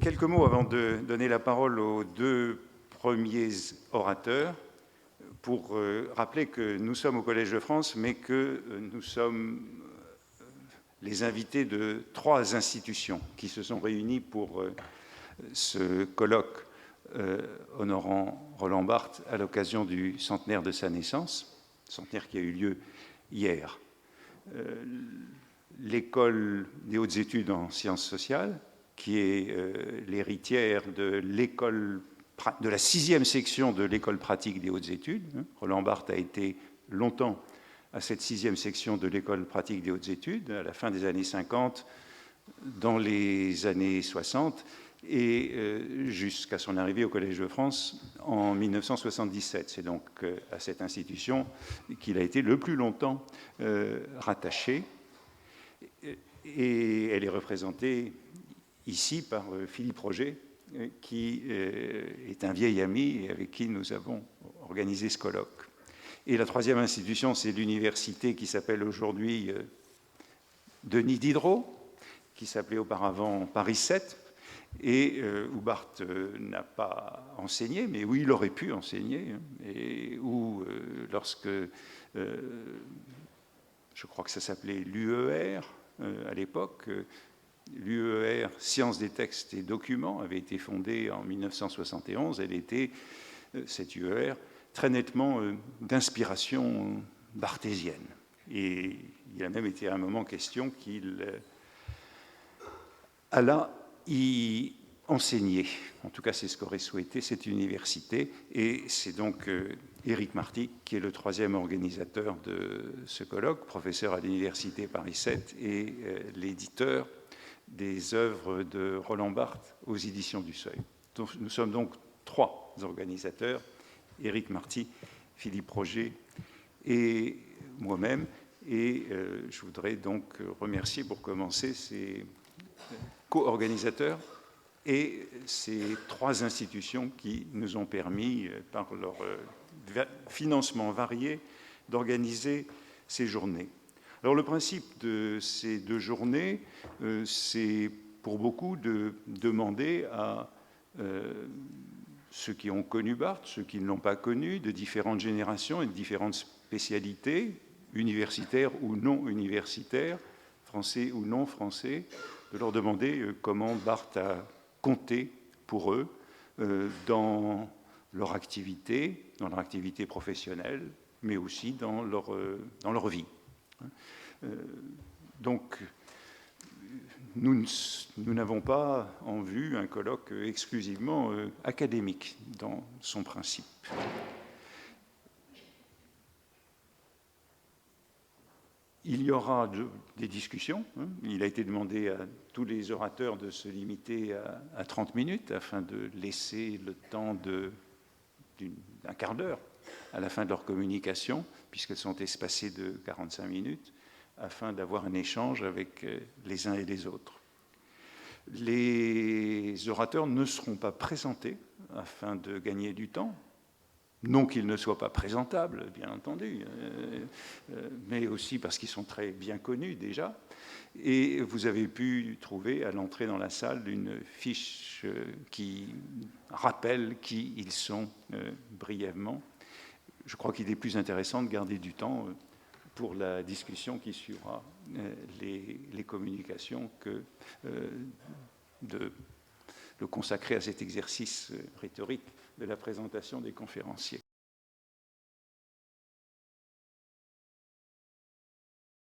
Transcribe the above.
Quelques mots avant de donner la parole aux deux premiers orateurs pour rappeler que nous sommes au Collège de France, mais que nous sommes les invités de trois institutions qui se sont réunies pour ce colloque honorant Roland Barthes à l'occasion du centenaire de sa naissance, centenaire qui a eu lieu hier. L'École des hautes études en sciences sociales, qui est l'héritière de la 6e section de l'école pratique des hautes études. Roland Barthes a été longtemps à cette 6e section de l'école pratique des hautes études, à la fin des années 50, dans les années 60, et jusqu'à son arrivée au Collège de France en 1977. C'est donc à cette institution qu'il a été le plus longtemps rattaché. Et elle est représentée ici par Philippe Roger, qui est un vieil ami et avec qui nous avons organisé ce colloque. Et la troisième institution, c'est l'université qui s'appelle aujourd'hui Denis Diderot, qui s'appelait auparavant Paris 7, et où Barthes n'a pas enseigné, mais où il aurait pu enseigner, et où, lorsque, je crois que ça s'appelait l'UER à l'époque, l'UER Sciences des textes et documents avait été fondée en 1971, elle était, cette UER, très nettement d'inspiration barthésienne. Et il a même été à un moment question qu'il alla y enseigner. En tout cas, c'est ce qu'aurait souhaité cette université. Et c'est donc Éric Marty, qui est le troisième organisateur de ce colloque, professeur à l'université Paris 7 et l'éditeur des œuvres de Roland Barthes aux éditions du Seuil. Donc, nous sommes donc trois organisateurs, Éric Marty, Philippe Roger et moi-même. Et je voudrais donc remercier pour commencer ces co-organisateurs et ces trois institutions qui nous ont permis, par leur financement varié, d'organiser ces journées. Alors le principe de ces deux journées, c'est pour beaucoup de demander à ceux qui ont connu Barthes, ceux qui ne l'ont pas connu, de différentes générations et de différentes spécialités, universitaires ou non universitaires, français ou non français, de leur demander comment Barthes a compté pour eux dans leur activité professionnelle, mais aussi dans leur vie. Donc, nous n'avons pas en vue un colloque exclusivement académique dans son principe. Il y aura des discussions. Il a été demandé à tous les orateurs de se limiter à 30 minutes afin de laisser le temps d'un quart d'heure à la fin de leur communication, puisqu'elles sont espacées de 45 minutes, afin d'avoir un échange avec les uns et les autres. Les orateurs ne seront pas présentés afin de gagner du temps. Non qu'ils ne soient pas présentables, bien entendu, mais aussi parce qu'ils sont très bien connus déjà. Et vous avez pu trouver à l'entrée dans la salle une fiche qui rappelle qui ils sont brièvement. Je crois qu'il est plus intéressant de garder du temps pour la discussion qui suivra les communications que de le consacrer à cet exercice rhétorique de la présentation des conférenciers.